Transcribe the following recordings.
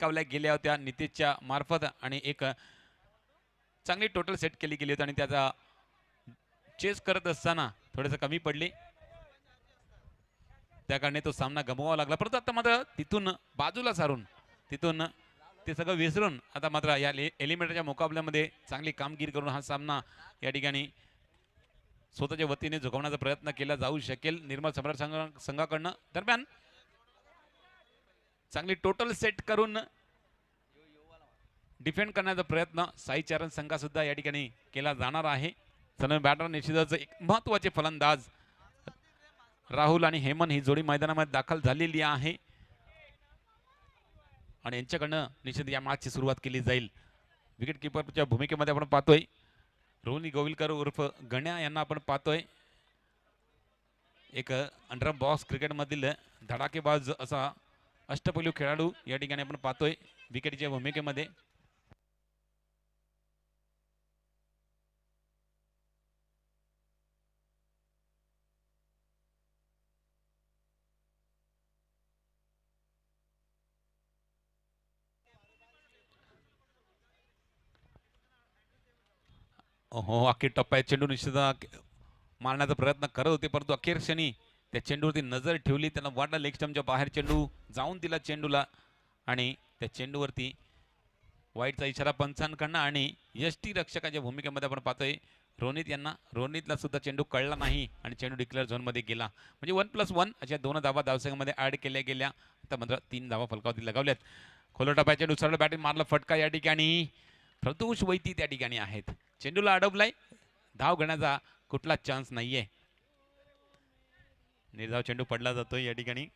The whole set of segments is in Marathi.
कावल्या गेल्या होत्या नितीशच्या मार्फत आणि एक चांगली टोटल सेट केली गेली होती आणि त्याचा चेस करत असताना थोडंसं कमी पडली, त्या कारणे तो सामना गमवावा लागला. परंतु आता मात्र तिथून बाजूला सारून तिथून ते सगळं विसरून आता मात्र या एलिमिनेटरच्या मुकाबल्यामध्ये चांगली कामगिरी करून हा सामना या ठिकाणी स्वतःच्या वतीने झुकवण्याचा प्रयत्न केला जाऊ शकेल निर्मल सम्राट संघाकडनं. दरम्यान चांगली टोटल सेट करून डिफेंड करण्याचा प्रयत्न साई चरण संघा सुद्धा या ठिकाणी केला जाणार आहे. बॅटर निश्चितच एक महत्वाचे फलंदाज राहुल आणि हेमंत ही जोडी मैदानामध्ये दाखल झालेली आहे आणि यांच्याकडनं निश्चित या मॅचची सुरुवात केली जाईल. विकेट किपरच्या भूमिकेमध्ये आपण पाहतोय रोहिणी गोविलकर उर्फ गण्या यांना आपण पाहतोय. एक अंडर बॉक्स क्रिकेटमधील धडाकेबाज असा अष्टपैलू खेळाडू या ठिकाणी आपण पाहतोय विकेटच्या भूमिकेमध्ये. हो अखेर टप्प्यात चेंडू निश्चित मारण्याचा प्रयत्न करत होते परंतु अखेर क्षणी त्या चेंडूवरती नजर ठेवली. त्यांना वाटलं लेग स्टंपच्या बाहेर चेंडू जाऊन दिला चेंडूला आणि त्या चेंडूवरती वाईटचा इशारा पंचांकडनं आणि यष्टी रक्षकाच्या भूमिकेमध्ये आपण पाहतोय रोनितला सुद्धा चेंडू कळला नाही आणि चेंडू डिक्लेअर झोनमध्ये गेला. म्हणजे 1+1 अशा 2 धावा धावसंघामध्ये ऍड केल्या गेल्या. आता मात्र 3 धावा फलकावरती लगावल्यात. खोलो टप्प्याच्या चेंडू सरळ बॅटिंग मारला फटका या ठिकाणी प्रदोष वैती त्या ठिकाणी आहेत. चेंडूला अडवलाय, धाव घेण्याचा कुठला चान्स नाहीये. निर्धाव चेंडू पडला जातोय या ठिकाणी.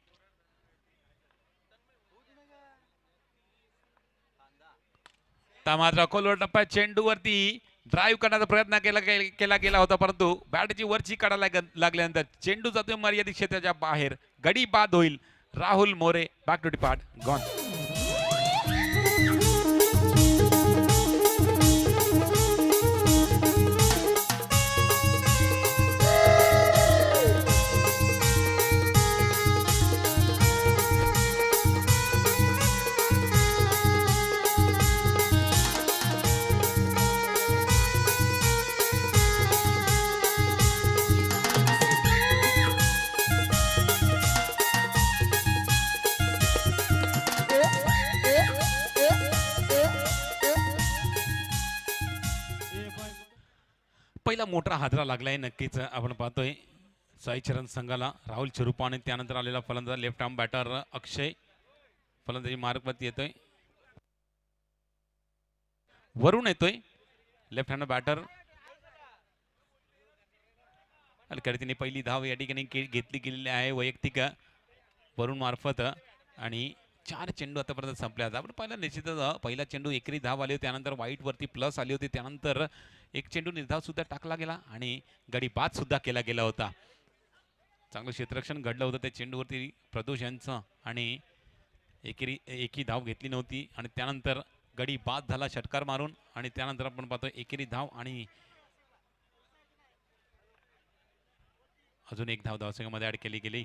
मात्र खोलवर टप्प्यात चेंडूवरती ड्राईव्ह करण्याचा प्रयत्न केला गेला होता परंतु बॅटची वरची काढायला लागल्यानंतर चेंडू जातोय मर्यादित क्षेत्राच्या बाहेर. गडी बाद होईल. राहुल मोरे बॅक टू डिपार्ट गॉन. पहिला मोठा हादरा लागलाय नक्कीच. आपण पाहतोय साई चरण संघाला राहुल चिरुपा आणि त्यानंतर आलेला फलंदाज लेफ्ट आर्म बॅटर अक्षय फलंदाजी मार्गवरती येतोय. वरून येतोय लेफ्ट हँड बॅटर. अलीकडे तिने पहिली धाव या ठिकाणी घेतली गेलेली आहे वैयक्तिक वरून मार्फत आणि 4 चेंडू आतापर्यंत संपले. आपण पाहिलं निश्चितच पहिला चेंडू एकरी धाव आली होती, त्यानंतर वाईट वरती प्लस आली होती, त्यानंतर एक चेंडू निर्धाव सुद्धा टाकला गेला आणि गडी बाद सुद्धा केला गेला होता. चांगलं क्षेत्ररक्षण घडलं होतं त्या चेंडूवरती प्रदोष यांचं आणि एकी धाव घेतली नव्हती आणि त्यानंतर गडी बाद झाला षटकार मारून आणि त्यानंतर आपण पाहतोय एकेरी धाव आणि अजून एक धाव धावसंघामध्ये ऍड केली गेली.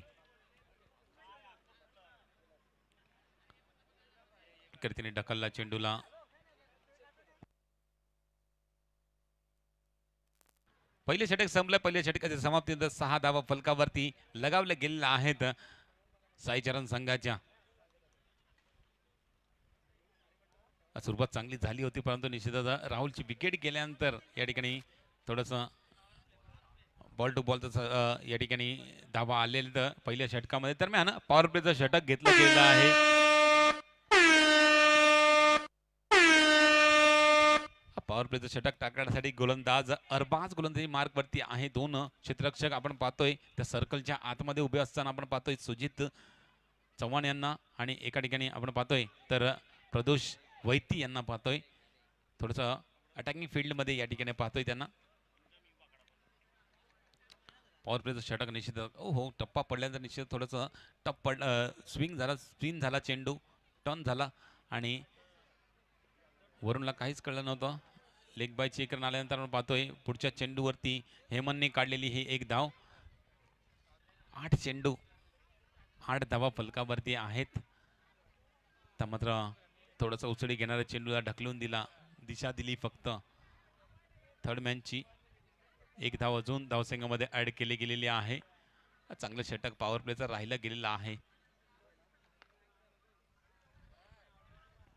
तिने ढकलला चेंडूला. पहिले षटक संपलं. पहिले षटकाच्या समाप्तीनंतर 6 धावा फलकावरती लगावल्या गेलेल्या आहेत साई चरण संघाच्या. सुरुवात चांगली झाली होती परंतु निश्चितच राहुलची विकेट गेल्यानंतर या ठिकाणी थोडस बॉल टू बॉल या ठिकाणी धावा आलेल्या पहिल्या षटकामध्ये. दरम्यान पॉवर प्लेचं षटक घेतलं गेलं आहे. पॉवर प्लेचं षटक टाकण्यासाठी गोलंदाज अरबाज गोलंदाजी मार्क वरती आहे. 2 क्षेत्ररक्षक आपण पाहतोय त्या सर्कलच्या आतमध्ये उभे असताना आपण पाहतोय सुजित चव्हाण यांना आणि एका ठिकाणी आपण पाहतोय तर प्रदोष वैती यांना पाहतोय. थोडस अटॅकिंग फील्ड मध्ये या ठिकाणी पाहतोय त्यांना. पॉवर प्लेचं षटक निश्चित हो टप्पा पडल्यानंतर निश्चित थोडस टप स्विंग झाला, स्पिन झाला, चेंडू टर्न झाला आणि वरूनला काहीच कळलं नव्हतं. लेग बाय चेक करून आल्यानंतर आपण पाहतोय पुढच्या चेंडूवरती हेमंतने काढलेली ही एक धाव. 8 चेंडू 8 धावा फलकावरती आहेत. तर मात्र थोडासा उसळी घेणाऱ्या चेंडूला ढकलून दिला, दिशा दिली फक्त. थर्ड मॅनची एक धाव अजून धावसंघामध्ये ऍड केली गेलेली आहे. चांगलं षटक पॉवर प्लेचा राहिला गेलेला आहे.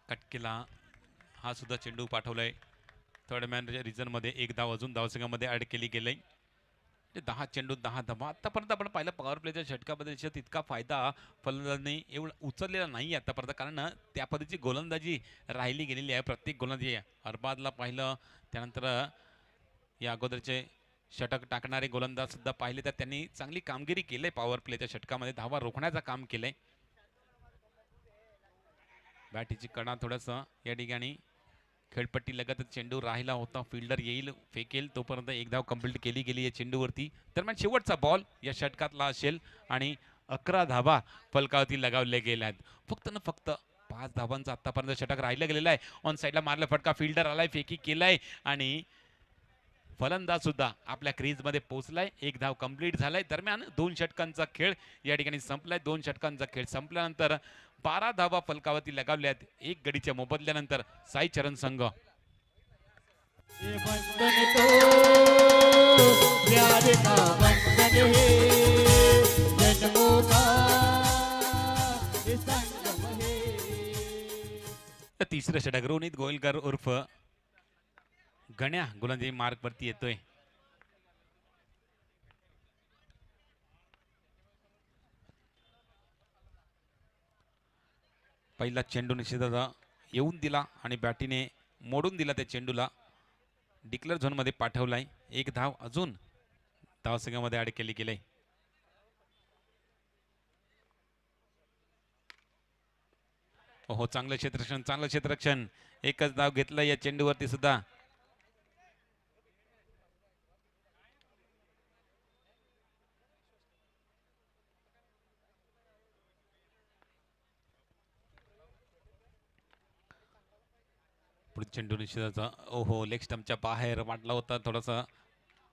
कटकेला हा सुद्धा चेंडू पाठवलाय थर्ड मॅन रिझन मध्ये. एक धाव अजून धावसंघामध्ये ऍड केली गेली. 10 चेंडू 10 धावा. आतापर्यंत आपण पाहिलं पॉवर प्लेच्या षटकामध्ये तितका फायदा फलंदाजांनी एवढा उचललेला नाही आतापर्यंत, कारण त्या पद्धतीची गोलंदाजी राहिली गेलेली आहे. प्रत्येक गोलंदाजी अरबाजला पाहिलं, त्यानंतर या अगोदरचे षटक टाकणारे गोलंदाज सुद्धा पाहिले, तर त्यांनी चांगली कामगिरी केली पॉवर प्लेच्या षटकामध्ये. धावा रोखण्याचं काम केलंय. बॅटीची कडा थोडंसं या ठिकाणी खेळपट्टी लगतच चेंडू राहिला होता. फिल्डर येईल, फेकेल तोपर्यंत एक धाव कंप्लीट केली गेली या चेंडूवरती. दरम्यान शेवटचा बॉल या षटकातला असेल आणि 11 धावा फलकावरती लगावले गेल्या आहेत. फक्त न फक्त 5 धावांचा आतापर्यंत षटक राहिला गेलेला आहे. ऑन साईडला मारला फटका, फिल्डर आलाय, फेकी केलाय आणि फलंदाज सुद्धा आपल्या क्रीज मध्ये पोहोचलाय. एक धाव कंप्लीट झालाय. दरम्यान 2 षटकांचा खेळ या ठिकाणी संपलाय. 2 षटकांचा खेळ संपल्यानंतर 12 धावा फलकावरती लगावल्यात. एक गडीच्या मोबदल्यानंतर साई चरण संघ तिसरं षटक रोनित गोयलकर उर्फ गण्या गोलंदाजी मार्ग वरती येतोय. पहिला चेंडू निश्चितच येऊन दिला आणि बॅटीने मोडून दिला. त्या चेंडूला डिक्लेअर झोन मध्ये पाठवलाय. एक धाव अजून धावसंघामध्ये ऍड केली गेली. हो, चांगलं क्षेत्ररक्षण, चांगलं क्षेत्ररक्षण. एकच धाव घेतला या चेंडूवरती सुद्धा. पुढे चेंडू निश्चितच ओहो लेग स्टंपच्या बाहेर वाटला होता. थोडासा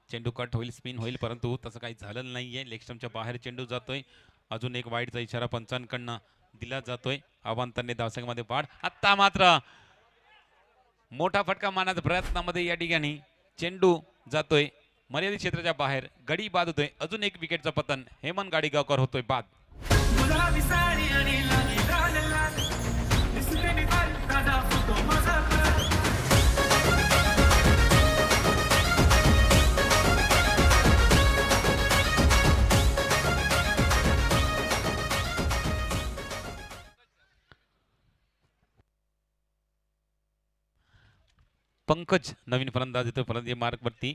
चेंडू कट होईल, स्पिन होईल, परंतु तसं काही झालेलं नाहीये. लेग स्टंपच्या बाहेर चेंडू जातोय. अजून एक वाईटचा इशारा पंचांकडनं दिला जातोय. अवांतरने धावसंघामध्ये वाढ. आता मात्र मोठा फटका मारण्याच्या प्रयत्नामध्ये या ठिकाणी चेंडू जातोय मर्यादित क्षेत्राच्या बाहेर. गडी बाद होतोय. अजून एक विकेटचं पतन. हेमंत गाडीगावकर होतोय बाद. पंकज नवीन फलंदाज येतो फलंदाजी मार्क वरती.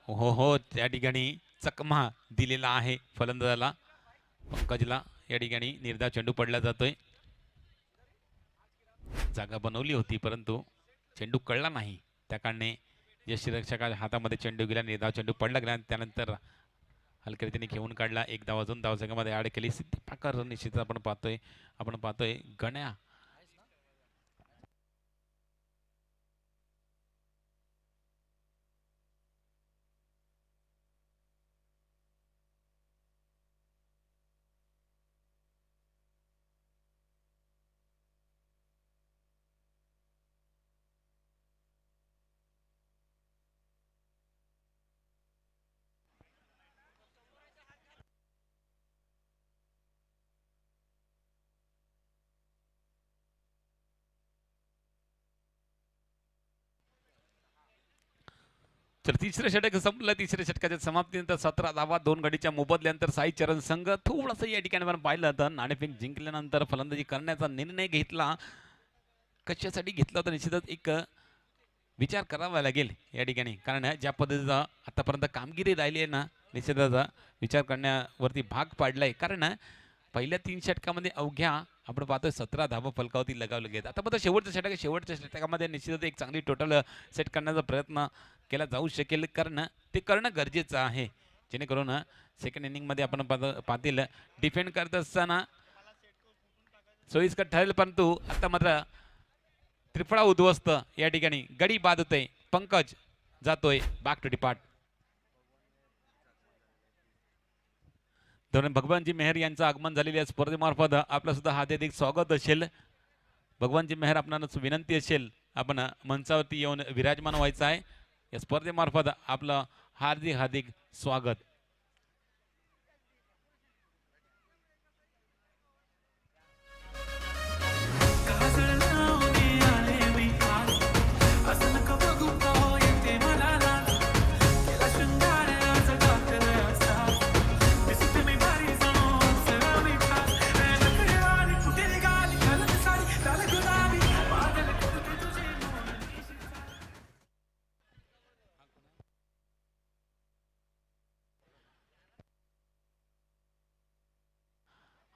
हो, त्या ठिकाणी चकमा दिलेला आहे फलंदाजाला. पंकजला या ठिकाणी निर्धाव चेंडू पडला जातोय. जागा बनवली होती परंतु चेंडू कळला नाही. त्या कारणे यष्टीरक्षकाच्या हातामध्ये चेंडू गेला. निर्धाव चेंडू पडला गेला. त्यानंतर हलक्या रीतीने घेऊन काढला. एक धाव अजून धावसंघामध्ये ऍड केली. सिद्धी प्रकार निश्चित आपण पाहतोय गण्या तर तिसरं षटक संपलं. तिसऱ्या षटकाच्या समाप्तीनंतर 17 धावा 2 गडीच्या मोबदल्यानंतर साई चरण संघ थोडंसं या ठिकाणी आपण पाहिलं तर नाणेफेक जिंकल्यानंतर फलंदाजी करण्याचा निर्णय घेतला. कशासाठी घेतला तर निश्चितच एक विचार करावा लागेल या ठिकाणी, कारण ज्या पद्धतीचा आतापर्यंत कामगिरी राहिली आहे ना, निश्चितच विचार करण्यावरती भाग पाडलाय. कारण पहिल्या 3 षटकामध्ये अवघ्या आपण पाहतोय 17 धावा फलकावरती लगावले गेले. आता मात्र शेवटचं षटक आहे. शेवटच्या षटकामध्ये निश्चितच एक चांगली टोटल सेट करण्याचा प्रयत्न केला जाऊ शकेल, कारण ते करणं गरजेचं आहे. जेणेकरून सेकंड इनिंगमध्ये आपण पाहतील डिफेंड करत असताना सोयीस्कर ठरेल. परंतु आता मात्र त्रिफळा उद्ध्वस्त या ठिकाणी गडी बाद होतोय. पंकज जातोय बॅक टू डिपार्ट. तर भगवानजी मेहर यांचं आगमन झालेल्या स्पर्धेमार्फत आपलं सुद्धा हार्दिक स्वागत असेल. भगवानजी मेहर आपणास विनंती असेल आपण मंचावरती येऊन विराजमान व्हायचं आहे. या स्पर्धेमार्फत आपलं हार्दिक हार्दिक स्वागत.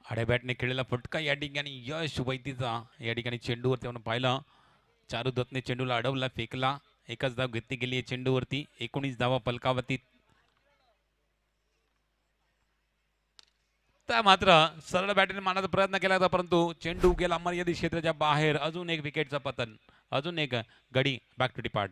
आड्या बॅटने खेळलेला फटका या ठिकाणी यश वैतीचा या ठिकाणी चेंडूवरती आपण पाहिलं. चारू दत्तने चेंडूला अडवला, फेकला. एकच धाव घेतली गेली आहे चेंडूवरती. 19 धावा फलकावरती. त्या मात्र सरळ बॅटने मारण्याचा प्रयत्न केला होता परंतु चेंडू गेला मर्यादित क्षेत्राच्या बाहेर. अजून एक विकेटचा पतन, अजून एक गडी बॅक टू डिपार्ट.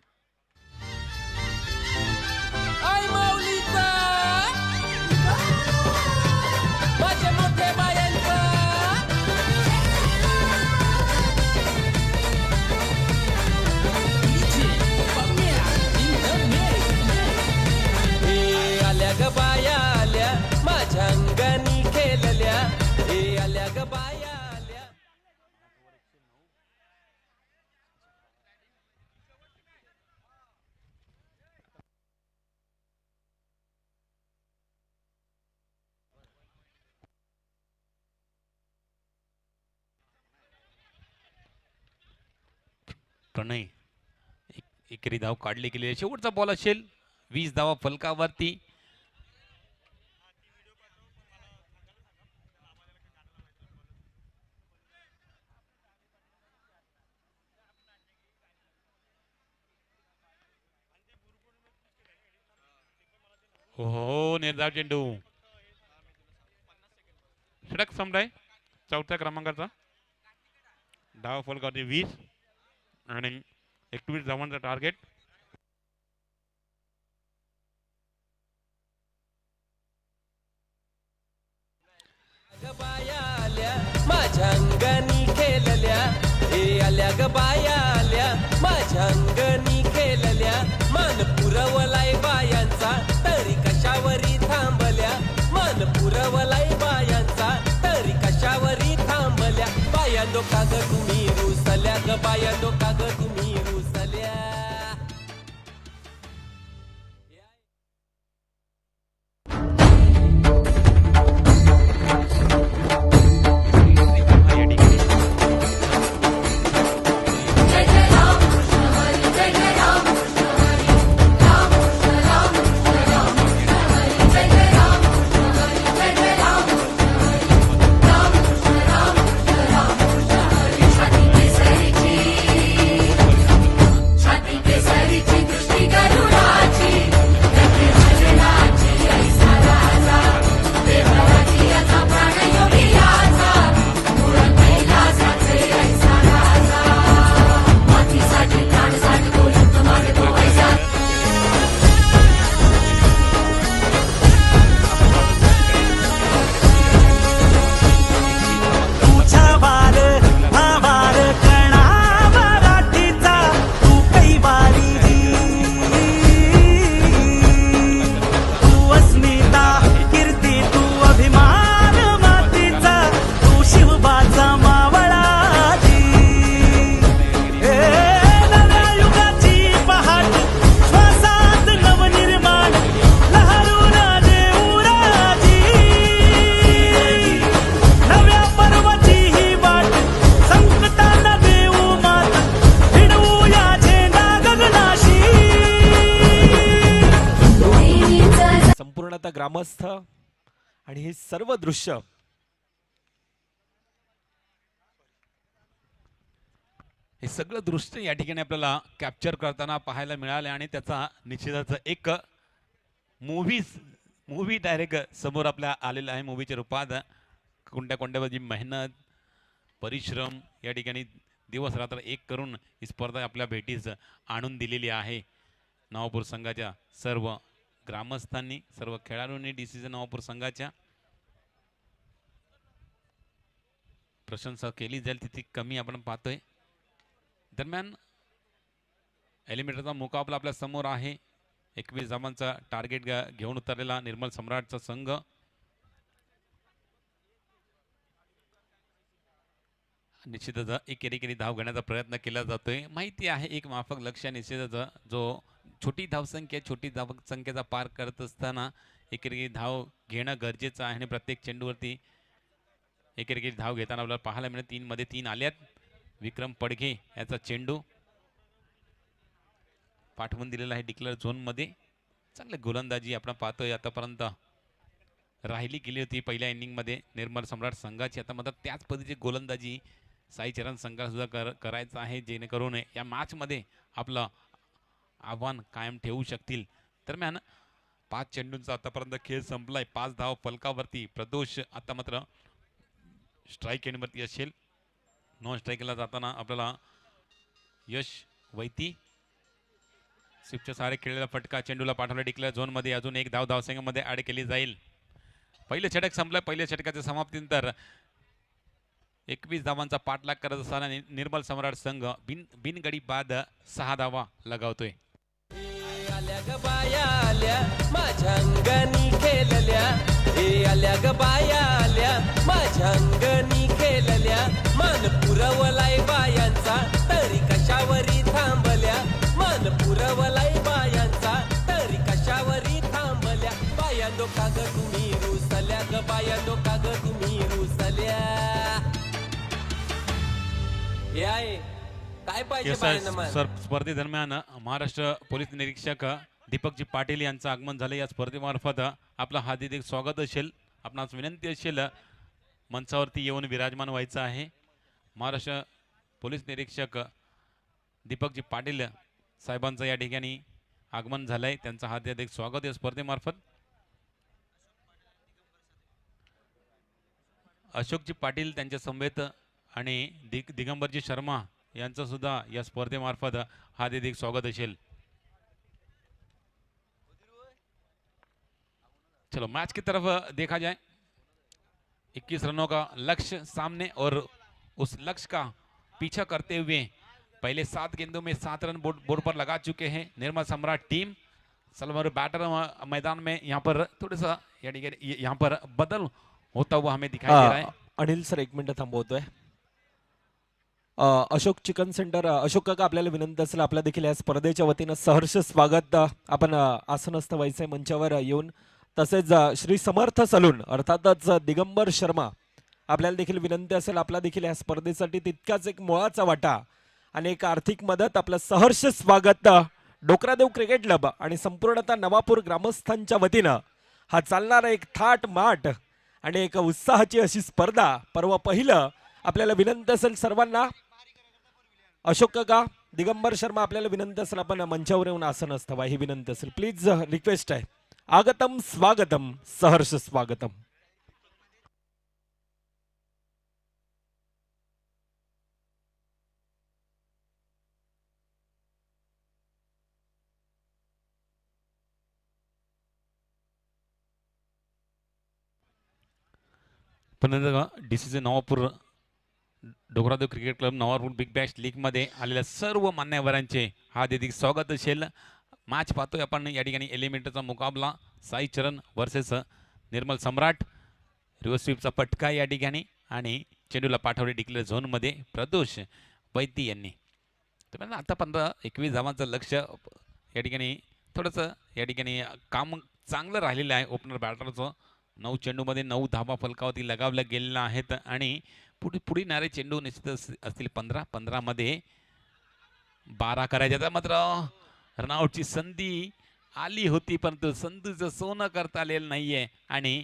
बाया आल्या माझ्या अंगानी खेळल्या, हे आल्या ग बाया आल्या. प्रणय एकेरी धाव काढली गेली. शेवटचा बॉल असेल. 20 धावा फलकावरती. हो निर्धाव चेंडू षटक समजाय. चौथ्या क्रमांकाचा धाव फलकावरती 20 आणि 21 धावांचा टार्गेट. बाया आल्या माझ्या अंगानी खेळल्या, हे आल्या ग बाया आल्या माझ्या अंगानी खेळल्या. मान पुरवलाय बायांचा तरी कशावरी थांबल्या, मान पुरवलाय बायांचा तरी कशावरी थांबल्या. बायांनो का ग तुम्ही रुसल्या, ग बायांनो का ग तुम्ही रुसल्या. ग्रामस्थ आणि हे सर्व दृश्य हे सगळं दृश्य या ठिकाणी आपल्याला कॅप्चर करताना पाहायला मिळाले आणि त्याचा निश्चितच एक मूवी डायरेक्ट समोर आपल्या आलेला आहे. मूवीच्या रूपात कोणत्या कोणत्या मेहनत परिश्रम या ठिकाणी दिवस रात्र एक करून ही स्पर्धा आपल्या भेटीस आणून दिलेली आहे. नवापूर संघाच्या सर्व ग्रामस्थांनी, सर्व खेळाडूंनी, डीसीसी नवापूर संघाच्या प्रशंसा केली जाईल तितकी कमी आपण पाहतोय. दरम्यान एलिमिनेटरचा मुकाबला आपल्या समोर आहे. 21 धावांचा टार्गेट घेऊन उतरलेला निर्मल सम्राटचा संघ. निश्चितच एकेरी धाव घेण्याचा प्रयत्न केला जातोय. माहिती आहे एक माफक लक्ष्य निश्चितच जो छोटी धावसंख्येचा पार करत असताना एकेरी धाव घेणं गरजेचं आहे आणि प्रत्येक चेंडूवरती एकेरी धाव घेताना आपल्याला पाहायला मिळेल. 3 मध्ये 3 आल्यात. विक्रम पडघे याचा चेंडू पाठवून दिलेला आहे डिक्लेअर झोनमध्ये. चांगली गोलंदाजी आपण पाहतोय आतापर्यंत राहिली गेली होती पहिल्या इनिंगमध्ये निर्मल सम्राट संघाची. आता मात्र त्याच पद्धतीची गोलंदाजी साई चरण संघाला सुद्धा करायचं आहे जेणेकरून या मॅचमध्ये आपलं आव्हान कायम ठेवू शकतील. दरम्यान 5 चेंडूंचा आतापर्यंत खेळ संपलाय. 5 धाव फलकावरती. प्रदोष आता मात्र स्ट्राईक एंडवरती असेल. नॉन स्ट्राईकला जाताना आपल्याला यश वैती स्विपच्या सहारे खेळलेला फटका चेंडूला पाठवला डिक्लेअर झोनमध्ये. अजून एक धाव धावसंख्येमध्ये ऍड केली जाईल. पहिले षटक संपलं. पहिल्या षटकाच्या समाप्तीनंतर 21 धावांचा पाठलाग करत असताना निर्मल सम्राट संघ बिनगडी बाद 6 धावा लगावतोय. आल्या ग बाया आल्या माझ्या अंगणी खेळल्या. हे आल्या ग बाया आल्या माझ्या अंगणी खेळल्या. मान पुरवलाय बायांचा तरी कशावरी थांबल्या. मान पुरवलाय बायांचा तरी कशावरी थांबल्या. बायांनो का ग तुम्ही रुसल्या ग बायांनो का ग तुम्ही रुसल्या. हे आहे काय पाहिजे बायांना मान. स्पर्धेदरम्यान महाराष्ट्र पोलीस निरीक्षक दीपकजी पाटील यांचं आगमन झाले. या स्पर्धेमार्फत आपलं हार्दिक स्वागत असेल. आपणास विनंती असेल मंचावरती येऊन विराजमान व्हायचं आहे. महाराष्ट्र पोलीस निरीक्षक दीपकजी पाटील साहेबांचं या ठिकाणी आगमन झालंय. त्यांचं हार्दिक स्वागत या स्पर्धेमार्फत. अशोकजी पाटील त्यांच्या समवेत आणि दिगंबरजी शर्मा यांचं सुद्धा या स्पर्धेमार्फत हार्दिक स्वागत असेल. चलो मैच की तरफ देखा जाए. 21 रनों का लक्ष्य सामने और उस लक्ष्य का पीछा करते हुए पहले 7 गेंदों में 7 रन बोर्ड पर लगा चुके हैं निर्मल सम्राट टीम. सलमान बैटर मैदान में यहाँ पर थोड़ा सा यहाँ पर बदल होता हुआ हमें दिखाई दे रहा है. अनिल सर 1 मिनिट थांबवतोय. अशोक चिकन सेंटर अशोक काका आपल्याला विनंती असेल आपल्या देखील या स्पर्धेच्या वतीनं सहर्ष स्वागत आपण आसनस्थ व्हायचंय मंचावर येऊन. तसेच श्री समर्थ सलून अर्थातच दिगंबर शर्मा आपल्याला देखील विनंती असेल आपला देखील या स्पर्धेसाठी तितकाच एक मुळाचा वाटा आणि एक आर्थिक मदत. आपलं सहर्ष स्वागत डोकरादेव क्रिकेट क्लब आणि संपूर्णतः नवापूर ग्रामस्थांच्या वतीनं हा चालणारा एक थाट माट आणि एक उत्साहाची अशी स्पर्धा पर्व पहिलं. आपल्याला विनंती असेल सर्वांना अशोक काका दिगंबर शर्मा आपल्याला विनंती असेल आपण मंचावर येऊन आसनस्थ व्हा ही विनंती असेल. प्लीज रिक्वेस्ट आहे. आगतम स्वागतम सहर्ष स्वागतम. पुन्हा DCC Navapur Dokradev cricket club Navapur big bash league मध्ये आलेल्या सर्व मान्यवरांचे हार्दिक स्वागत असेल. मॅच पाहतोय आपण या ठिकाणी एलिमिनेटरचा मुकाबला साई चरण वर्सेस निर्मल सम्राट. रिव्हर्स स्वीपचा पटका या ठिकाणी आणि चेंडूला पाठवले डिक्लेअर झोनमध्ये प्रदोष वैद्य यांनी. तर आता 15-21 धावांचं लक्ष या ठिकाणी थोडंसं या ठिकाणी काम चांगलं राहिलेलं आहे ओपनर बॅटरचं. 9 चेंडूमध्ये 9 धावा फलकावरती लगावल्या गेलेल्या आहेत आणि पुढे येणारे चेंडू निश्चित असतील 15 मध्ये 12 करायचे. मात्र रनआउटची संधी आली होती परंतु संधीचं सोनं करता आलेलं नाहीये आणि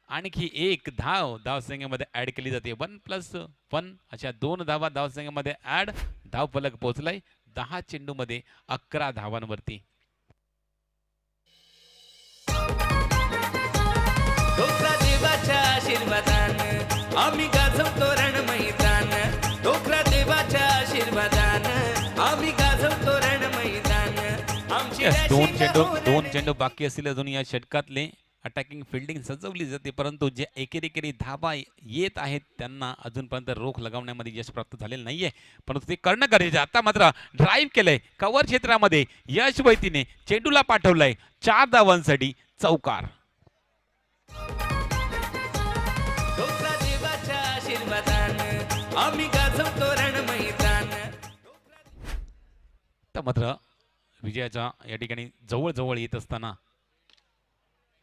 आणखी एक धावसंख्येमध्ये ऍड केली जाते. 1+1 अशा 2 धावा धावसंख्येमध्ये ऍड. धाव फलक पोहोचलाय 10 चेंडूमध्ये 11 धावांवरती. डोकरा देवाच्या आशीर्वादानं आम्ही गाजवतो रण मैदान. डोकरा देवाच्या आशीर्वादानं आम्ही गाजवतो रण मैदान. आमची दोन चेंडू बाकी असतील अजून या षटकातले अटॅकिंग फिल्डिंग सजवली जाते, परंतु जे एकेरी धाबा येत आहेत त्यांना अजूनपर्यंत रोख लगावण्यामध्ये यश प्राप्त झालेलं नाहीये, परंतु ते करणं गरजेचं आहे. आता मात्र ड्राईव्ह केलंय कव्हर क्षेत्रामध्ये, यश वैतीने चेंडूला पाठवलंय 4 धावांसाठी चौकार. डोकरा देवाच्या आशीर्वादानं आम्ही गाजवतो रण मैदान. तर मात्र विजयाच्या या ठिकाणी जवळ येत असताना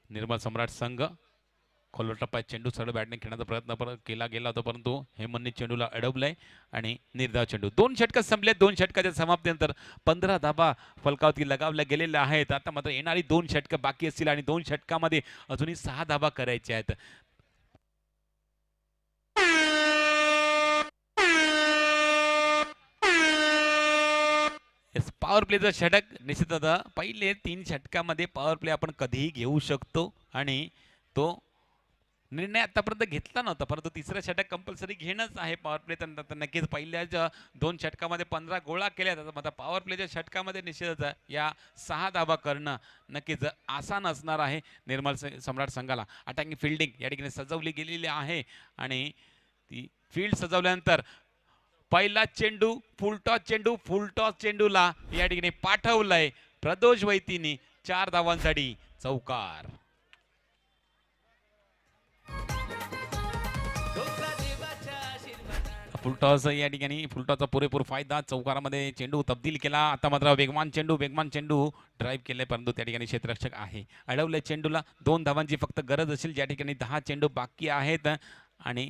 निर्मल सम्राट संघ खोलवर टप्प्यात चेंडू सरळ बॅटने खेळण्याचा प्रयत्न केला गेला होता, परंतु हेमंतने चेंडूला अडवलंय आणि निर्धाव चेंडू. 2 षटक संपले. 2 षटकाच्या समाप्तीनंतर 15 धाबा फलकावती लगावल्या गेलेल्या आहेत. आता मात्र येणारी 2 षटकं बाकी असतील आणि 2 षटकामध्ये अजूनही 6 धाबा करायच्या आहेत. पॉवर प्लेचं षटक निश्चितच पहिले 3 षटकामध्ये पॉवर प्ले आपण कधीही घेऊ शकतो आणि तो निर्णय आतापर्यंत घेतला नव्हता, परंतु तिसरं षटक कंपल्सरी घेणंच आहे पॉवर प्ले. तर नक्कीच पहिल्याच 2 षटकामध्ये 15 गोळा केल्या जातात. आता पॉवर प्लेच्या षटकामध्ये निश्चितच या 6 धाबा करणं नक्कीच आसान असणार आहे निर्मल सम्राट संघाला. अटॅकिंग फिल्डिंग या ठिकाणी सजवली गेलेली आहे आणि ती फील्ड सजवल्यानंतर पहिला चेंडू फुलटॉस चेंडूला या ठिकाणी पाठवलंय प्रदोष वैतीने 4 धावांसाठी चौकार. फुलटॉस या ठिकाणी फुलटॉसचा पुरेपूर फायदा, चौकारामध्ये चेंडू तब्दील केला. आता मात्र वेगवान चेंडू ड्राईव्ह केलाय, परंतु त्या ठिकाणी क्षेत्ररक्षक आहे अडवलंय चेंडूला. 2 धावांची फक्त गरज असेल, ज्या ठिकाणी 10 चेंडू बाकी आहेत आणि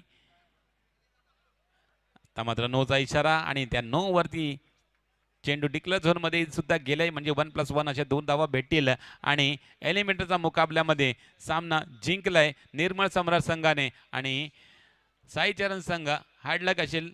आता मात्र नोचा इशारा आणि त्या नो वरती चेंडू डिक्लेअर झोनमध्ये सुद्धा गेलाय, म्हणजे 1+1 अशा 2 धावा भेटतील आणि एलिमिनेटरच्या मुकाबल्यामध्ये सामना जिंकलाय निर्मळ सम्राट संघाने आणि साई चरण संघ हार्ड लक असेल